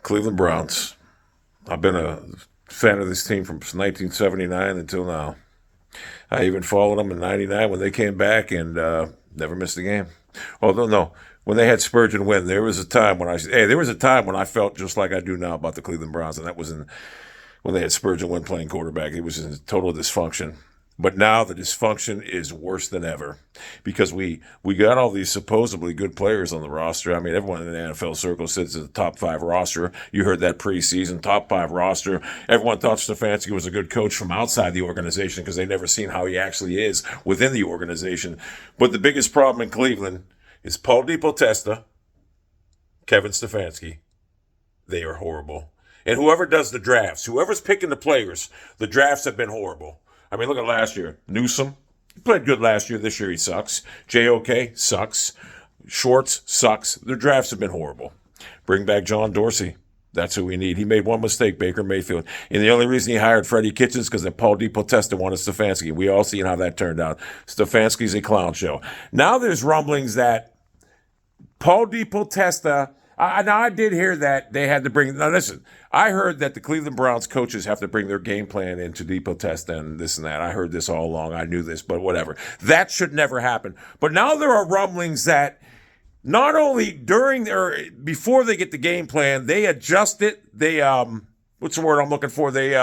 Cleveland Browns. I've been a fan of this team from 1979 until now. I even followed them in '99 when they came back and never missed a game. Although no, when they had Spurgeon win, there was a time when I felt just like I do now about the Cleveland Browns, and that was when they had Spurgeon win playing quarterback. It was in total dysfunction. But now the dysfunction is worse than ever because we got all these supposedly good players on the roster. I mean, everyone in the NFL circle says it's a top 5 roster. You heard that preseason, top 5 roster. Everyone thought Stefanski was a good coach from outside the organization because they never seen how he actually is within the organization. But the biggest problem in Cleveland is Paul DePotesta, Kevin Stefanski. They are horrible. And whoever does the drafts, whoever's picking the players, the drafts have been horrible. I mean, look at last year. Newsom, he played good last year. This year he sucks. JOK sucks. Schwartz sucks. Their drafts have been horrible. Bring back John Dorsey. That's who we need. He made one mistake, Baker Mayfield. And the only reason he hired Freddie Kitchens because Paul DePotesta wanted Stefanski. We all seen how that turned out. Stefanski's a clown show. Now there's rumblings that Paul DePotesta... Now, I did hear that they had to bring... Now, listen, I heard that the Cleveland Browns coaches have to bring their game plan into DePotesta and this and that. I heard this all along. I knew this, but whatever. That should never happen. But now there are rumblings that not only before they get the game plan, they adjust it. They, what's the word I'm looking for? They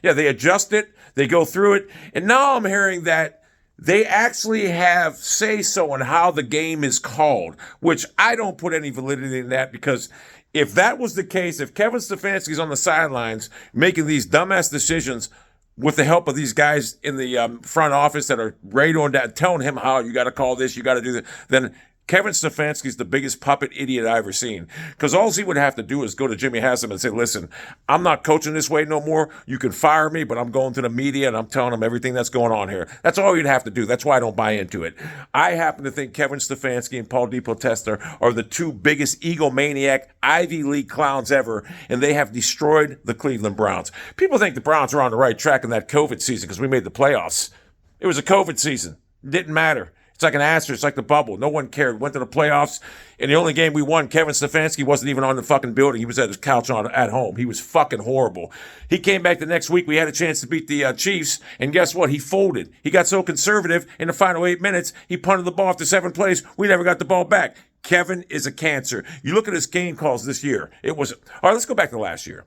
adjust it. They go through it. And now I'm hearing that they actually have say-so on how the game is called, which I don't put any validity in that because if that was the case, if Kevin Stefanski's on the sidelines making these dumbass decisions with the help of these guys in the front office that are radioing down, telling him how you got to call this, you got to do that, then Kevin Stefanski's the biggest puppet idiot I've ever seen. Because all he would have to do is go to Jimmy Haslam and say, listen, I'm not coaching this way no more. You can fire me, but I'm going to the media and I'm telling them everything that's going on here. That's all you'd have to do. That's why I don't buy into it. I happen to think Kevin Stefanski and Paul DePotesta are the two biggest egomaniac Ivy League clowns ever, and they have destroyed the Cleveland Browns. People think the Browns are on the right track in that COVID season because we made the playoffs. It was a COVID season. It didn't matter. It's like an asterisk. It's like the bubble. No one cared. Went to the playoffs. And the only game we won, Kevin Stefanski wasn't even on the fucking building. He was at his couch at home. He was fucking horrible. He came back the next week. We had a chance to beat the Chiefs. And guess what? He folded. He got so conservative in the final 8 minutes, he punted the ball after 7 plays. We never got the ball back. Kevin is a cancer. You look at his game calls this year. All right, let's go back to last year.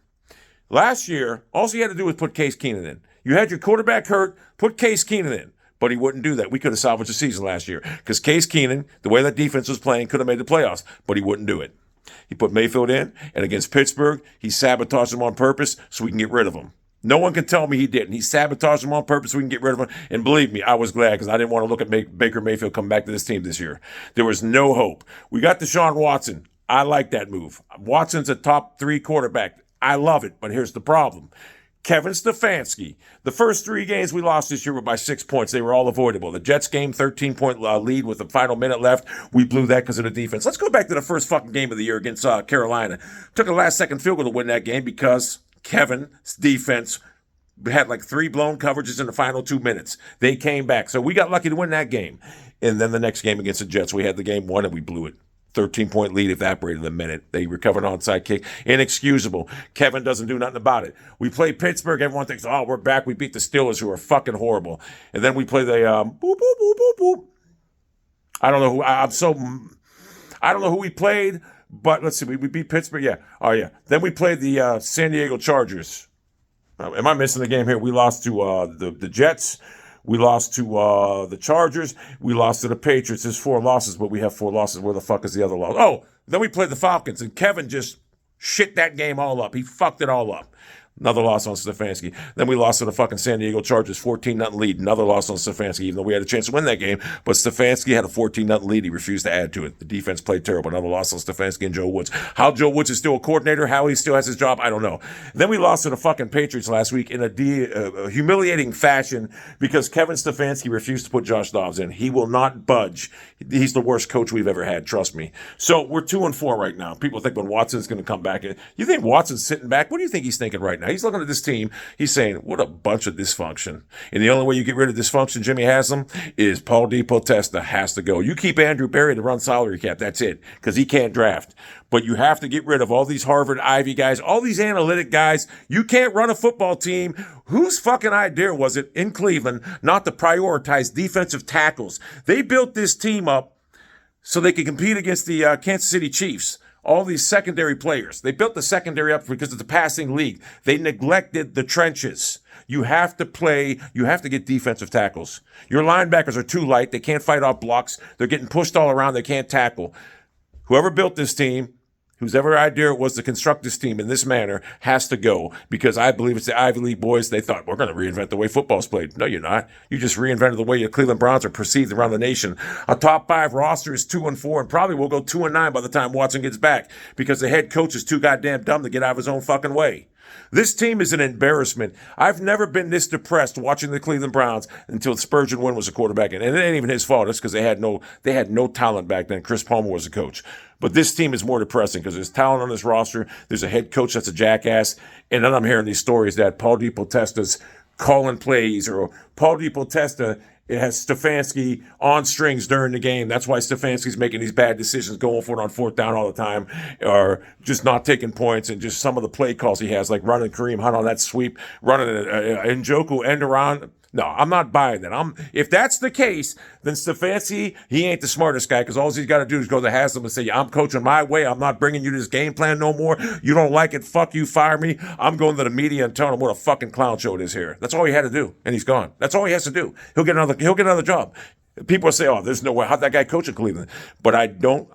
Last year, all you had to do was put Case Keenum in. You had your quarterback hurt, put Case Keenum in. But he wouldn't do that. We could have salvaged the season last year because Case Keenum, the way that defense was playing, could have made the playoffs, but he wouldn't do it. He put Mayfield in, and against Pittsburgh, he sabotaged him on purpose so we can get rid of him. No one can tell me he didn't. He sabotaged him on purpose so we can get rid of him. And believe me, I was glad because I didn't want to look at Baker Mayfield come back to this team this year. There was no hope. We got Deshaun Watson. I like that move. Watson's a top 3 quarterback. I love it, but here's the problem. Kevin Stefanski. The first 3 games we lost this year were by 6 points. They were all avoidable. The Jets game, 13-point lead with the final minute left. We blew that because of the defense. Let's go back to the first fucking game of the year against Carolina. Took a last-second field goal to win that game because Kevin's defense had like 3 blown coverages in the final 2 minutes. They came back. So we got lucky to win that game. And then the next game against the Jets, we had the game won and we blew it. 13-point lead evaporated in a minute. They recovered an onside kick. Inexcusable. Kevin doesn't do nothing about it. We play Pittsburgh. Everyone thinks, oh, we're back. We beat the Steelers, who are fucking horrible. And then we play the boop, boop, boop, boop, boop. I don't know who. I don't know who we played, but let's see. We beat Pittsburgh. Yeah. Oh, yeah. Then we played the San Diego Chargers. Am I missing the game here? We lost to the Jets. We lost to the Chargers. We lost to the Patriots. There's 4 losses, but we have 4 losses. Where the fuck is the other loss? Oh, then we played the Falcons, and Kevin just shit that game all up. He fucked it all up. Another loss on Stefanski. Then we lost to the fucking San Diego Chargers, 14-0 lead. Another loss on Stefanski, even though we had a chance to win that game. But Stefanski had a 14-0 lead. He refused to add to it. The defense played terrible. Another loss on Stefanski and Joe Woods. How Joe Woods is still a coordinator, how he still has his job, I don't know. Then we lost to the fucking Patriots last week in a humiliating fashion because Kevin Stefanski refused to put Josh Dobbs in. He will not budge. He's the worst coach we've ever had, trust me. So we're 2-4 right now. People think when Watson's going to come back. You think Watson's sitting back? What do you think he's thinking right now? He's looking at this team. He's saying, what a bunch of dysfunction. And the only way you get rid of dysfunction, Jimmy has them, is Paul DePotesta has to go. You keep Andrew Berry to run salary cap. That's it, because he can't draft. But you have to get rid of all these Harvard Ivy guys, all these analytic guys. You can't run a football team. Whose fucking idea was it in Cleveland not to prioritize defensive tackles? They built this team up so they could compete against the Kansas City Chiefs. All these secondary players. They built the secondary up because it's a passing league. They neglected the trenches. You have to get defensive tackles. Your linebackers are too light. They can't fight off blocks. They're getting pushed all around. They can't tackle. Whoever built this team, whose ever idea it was to construct this team in this manner, has to go, because I believe it's the Ivy League boys. They thought, we're going to reinvent the way football's played. No, you're not. You just reinvented the way your Cleveland Browns are perceived around the nation. A top 5 roster is 2-4 and probably will go 2-9 by the time Watson gets back, because the head coach is too goddamn dumb to get out of his own fucking way. This team is an embarrassment. I've never been this depressed watching the Cleveland Browns until Spurgeon Wynn was a quarterback. And it ain't even his fault. It's because they had no talent back then. Chris Palmer was the coach. But this team is more depressing because there's talent on this roster. There's a head coach that's a jackass. And then I'm hearing these stories that Paul DePotesta's calling plays, or Paul DePotesta, it has Stefanski on strings during the game. That's why Stefanski's making these bad decisions, going for it on 4th down all the time, or just not taking points, and just some of the play calls he has, like running Kareem Hunt on that sweep, running Njoku end around. No, I'm not buying that. If that's the case, then Stefanski, he ain't the smartest guy, because all he's got to do is go to Haslam and say, I'm coaching my way. I'm not bringing you this game plan no more. You don't like it. Fuck you. Fire me. I'm going to the media and telling them what a fucking clown show it is here. That's all he had to do, and he's gone. That's all he has to do. He'll get another job. People say, oh, there's no way. How'd that guy coach in Cleveland? But I don't.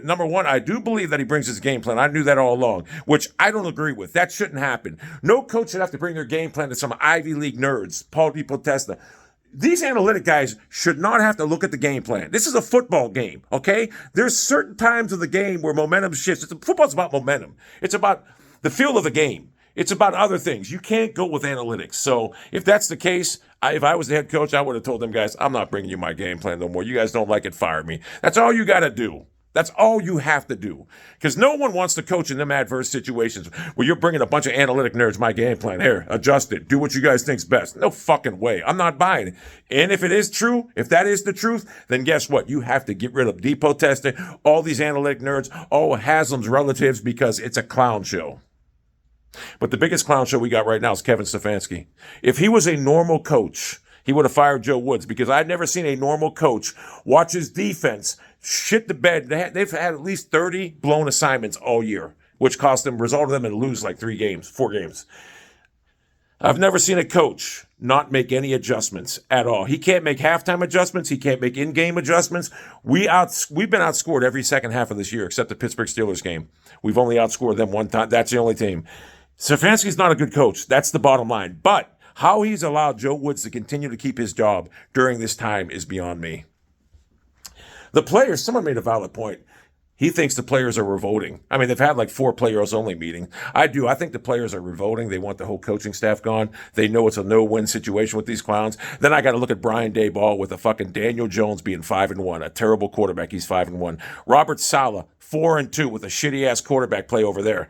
Number one, I do believe that he brings his game plan. I knew that all along, which I don't agree with. That shouldn't happen. No coach should have to bring their game plan to some Ivy League nerds, Paul DePotesta. These analytic guys should not have to look at the game plan. This is a football game, okay? There's certain times of the game where momentum shifts. Football's about momentum. It's about the feel of the game. It's about other things. You can't go with analytics. So if that's the case, if I was the head coach, I would have told them guys, I'm not bringing you my game plan no more. You guys don't like it, fire me. That's all you got to do. That's all you have to do. Because no one wants to coach in them adverse situations where you're bringing a bunch of analytic nerds, my game plan, here, adjust it, do what you guys think's best. No fucking way. I'm not buying it. And if it is true, if that is the truth, then guess what? You have to get rid of DePotesta, all these analytic nerds, all Haslam's relatives, because it's a clown show. But the biggest clown show we got right now is Kevin Stefanski. If he was a normal coach, he would have fired Joe Woods, because I've never seen a normal coach watch his defense shit the bed. They've had at least 30 blown assignments all year, which resulted them in lose like 4 games. I've never seen a coach not make any adjustments at all. He can't make halftime adjustments. He can't make in-game adjustments. We've been outscored every second half of this year, except the Pittsburgh Steelers game. We've only outscored them one time. That's the only team. Stefanski's not a good coach. That's the bottom line. But how he's allowed Joe Woods to continue to keep his job during this time is beyond me. The players, someone made a valid point. He thinks the players are revolting. I mean, they've had like 4 players-only meetings. I do. I think the players are revolting. They want the whole coaching staff gone. They know it's a no-win situation with these clowns. Then I got to look at Brian Daboll with a fucking Daniel Jones being 5-1, a terrible quarterback. He's 5-1. Robert Saleh, 4-2 with a shitty-ass quarterback play over there.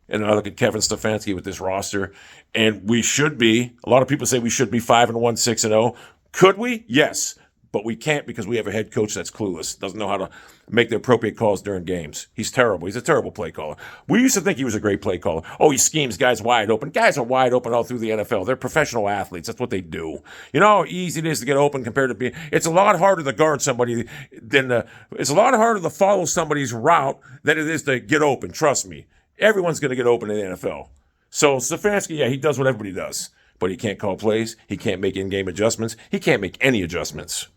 And I look at Kevin Stefanski with this roster, and we should be, a lot of people say we should be 5-1, 6-0. Could we? Yes. But we can't, because we have a head coach that's clueless, doesn't know how to make the appropriate calls during games. He's terrible. He's a terrible play caller. We used to think he was a great play caller. Oh, he schemes guys wide open. Guys are wide open all through the NFL. They're professional athletes. That's what they do. You know how easy it is to get open compared to being. It's a lot harder to guard somebody it's a lot harder to follow somebody's route than it is to get open. Trust me. Everyone's going to get open in the NFL. So Stefanski, yeah, he does what everybody does. But he can't call plays. He can't make in-game adjustments. He can't make any adjustments.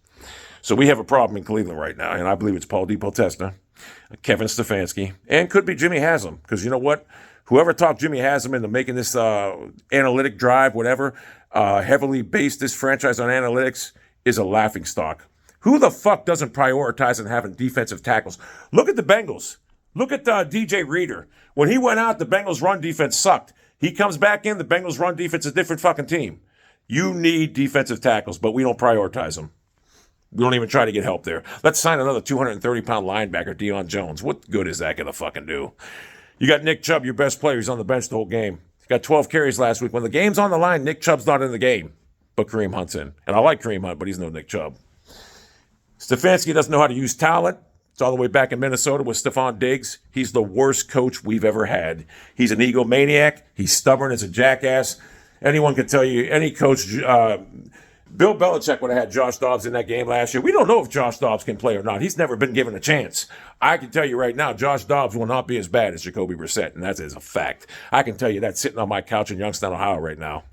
So we have a problem in Cleveland right now, and I believe it's Paul DePotesta, Kevin Stefanski, and could be Jimmy Haslam, because you know what? Whoever talked Jimmy Haslam into making this analytic drive, whatever, heavily based this franchise on analytics, is a laughingstock. Who the fuck doesn't prioritize on having defensive tackles? Look at the Bengals. Look at DJ Reader. When he went out, the Bengals' run defense sucked. He comes back in, the Bengals' run defense is a different fucking team. You need defensive tackles, but we don't prioritize them. We don't even try to get help there. Let's sign another 230-pound linebacker, Deion Jones. What good is that going to fucking do? You got Nick Chubb, your best player. He's on the bench the whole game. Got 12 carries last week. When the game's on the line, Nick Chubb's not in the game, but Kareem Hunt's in. And I like Kareem Hunt, but he's no Nick Chubb. Stefanski doesn't know how to use talent. It's all the way back in Minnesota with Stephon Diggs. He's the worst coach we've ever had. He's an egomaniac. He's stubborn as a jackass. Anyone can tell you, any coach, Bill Belichick would have had Josh Dobbs in that game last year. We don't know if Josh Dobbs can play or not. He's never been given a chance. I can tell you right now, Josh Dobbs will not be as bad as Jacoby Brissett, and that is a fact. I can tell you that sitting on my couch in Youngstown, Ohio right now.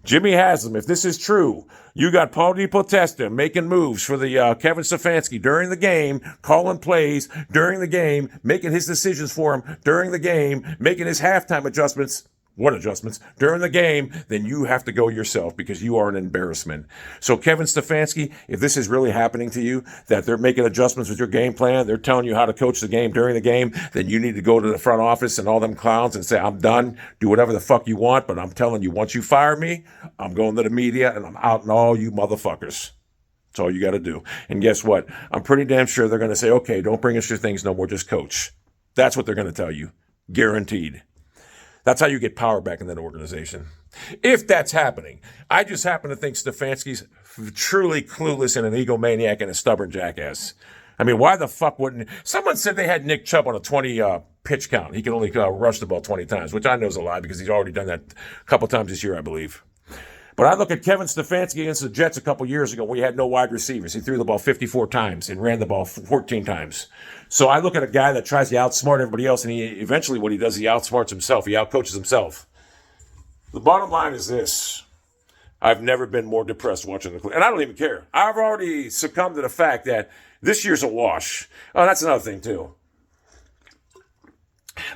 Jimmy Haslam, if this is true, you got Paul DePotesta making moves for the Kevin Stefanski during the game, calling plays during the game, making his decisions for him during the game, making his halftime adjustments. What adjustments? During the game, then you have to go yourself because you are an embarrassment. So Kevin Stefanski, if this is really happening to you, that they're making adjustments with your game plan, they're telling you how to coach the game during the game, then you need to go to the front office and all them clowns and say, I'm done, do whatever the fuck you want, but I'm telling you, once you fire me, I'm going to the media and I'm outing all you motherfuckers. That's all you got to do. And guess what? I'm pretty damn sure they're going to say, okay, don't bring us your things no more, just coach. That's what they're going to tell you. Guaranteed. That's how you get power back in that organization. If that's happening, I just happen to think Stefanski's truly clueless and an egomaniac and a stubborn jackass. I mean, why the fuck wouldn't... Someone said they had Nick Chubb on a 20 pitch count. He can only rush the ball 20 times, which I know is a lie because he's already done that a couple times this year, I believe. But I look at Kevin Stefanski against the Jets a couple years ago when he had no wide receivers. He threw the ball 54 times and ran the ball 14 times. So I look at a guy that tries to outsmart everybody else, and he eventually what he does, he outsmarts himself. He outcoaches himself. The bottom line is this. I've never been more depressed watching the... And I don't even care. I've already succumbed to the fact that this year's a wash. Oh, that's another thing, too.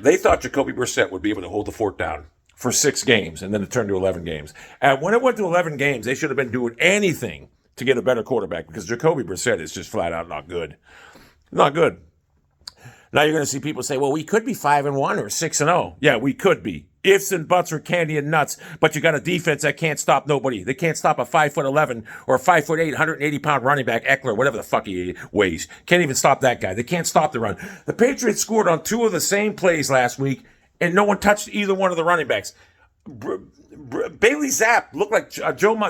They thought Jacoby Brissett would be able to hold the fort down for 6 games, and then it turned to 11 games. And when it went to 11 games, they should have been doing anything to get a better quarterback because Jacoby Brissett is just flat out not good. Not good. Now you're going to see people say, well, we could be 5-1 or 6-0. Yeah, we could be. Ifs and buts are candy and nuts, but you got a defense that can't stop nobody. They can't stop a 5'11" or a 5'8", 180-pound running back, Eckler, whatever the fuck he weighs. Can't even stop that guy. They can't stop the run. The Patriots scored on 2 of the same plays last week, and no one touched either one of the running backs. Bailey Zapp looked like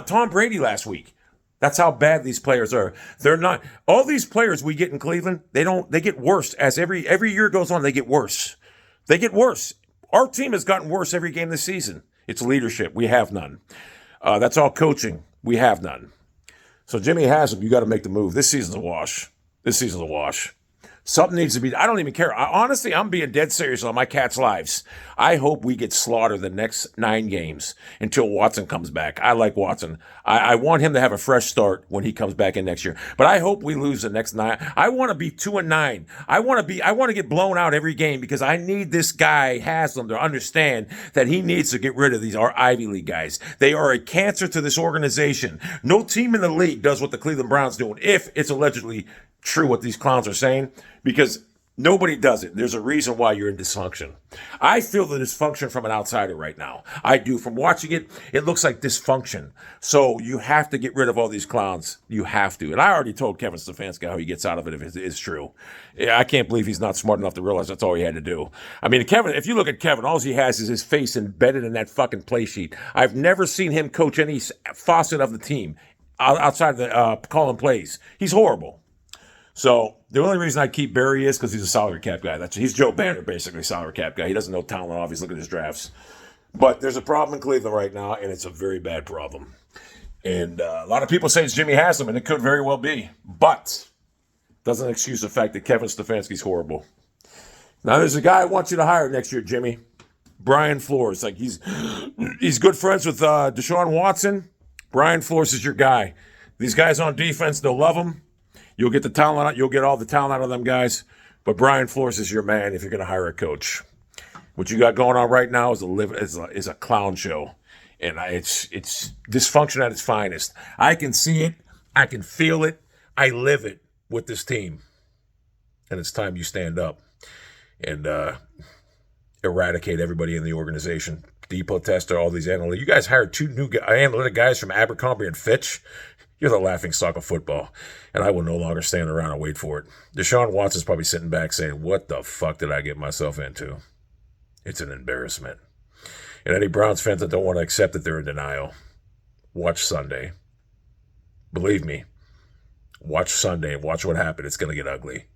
Tom Brady last week. That's how bad these players are. They're not. All these players we get in Cleveland, they get worse as every year goes on. They get worse. They get worse. Our team has gotten worse every game this season. It's leadership. We have none. That's all coaching. We have none. So Jimmy Haslam, you got to make the move. This season's a wash. This season's a wash. Something needs to be. I don't even care. Honestly, I'm being dead serious on my cats' lives. I hope we get slaughtered the next 9 games until Watson comes back. I like Watson. I want him to have a fresh start when he comes back in next year. But I hope we lose the next 9. I want to be 2-9. I want to get blown out every game because I need this guy Haslam to understand that he needs to get rid of these Ivy League guys. They are a cancer to this organization. No team in the league does what the Cleveland Browns do, if it's allegedly true what these clowns are saying, because nobody does it. There's a reason why you're in dysfunction. I feel the dysfunction from an outsider right now. I do. From watching it, it looks like dysfunction. So you have to get rid of all these clowns. You have to. And I already told Kevin Stefanski how he gets out of it if it is true. I can't believe he's not smart enough to realize that's all he had to do. I mean, Kevin, if you look at Kevin, all he has is his face embedded in that fucking play sheet. I've never seen him coach any facet of the team outside of the calling plays. He's horrible. So the only reason I keep Barry is because he's a salary cap guy. He's Joe Banner, basically, salary cap guy. He doesn't know talent off. He's looking at his drafts. But there's a problem in Cleveland right now, and it's a very bad problem. And a lot of people say it's Jimmy Haslam, and it could very well be. But doesn't excuse the fact that Kevin Stefanski's horrible. Now, there's a guy I want you to hire next year, Jimmy. Brian Flores. Like he's good friends with Deshaun Watson. Brian Flores is your guy. These guys on defense, they'll love him. You'll get the talent out. You'll get all the talent out of them guys. But Brian Flores is your man if you're going to hire a coach. What you got going on right now is a clown show, and it's dysfunction at its finest. I can see it. I can feel it. I live it with this team, and it's time you stand up and eradicate everybody in the organization. Depot Tester, all these analytics. You guys hired 2 new analytic guys from Abercrombie and Fitch. You're the laughing stock of football, and I will no longer stand around and wait for it. Deshaun Watson's probably sitting back saying, what the fuck did I get myself into? It's an embarrassment. And any Browns fans that don't want to accept that they're in denial, watch Sunday. Believe me, watch Sunday and watch what happened. It's going to get ugly.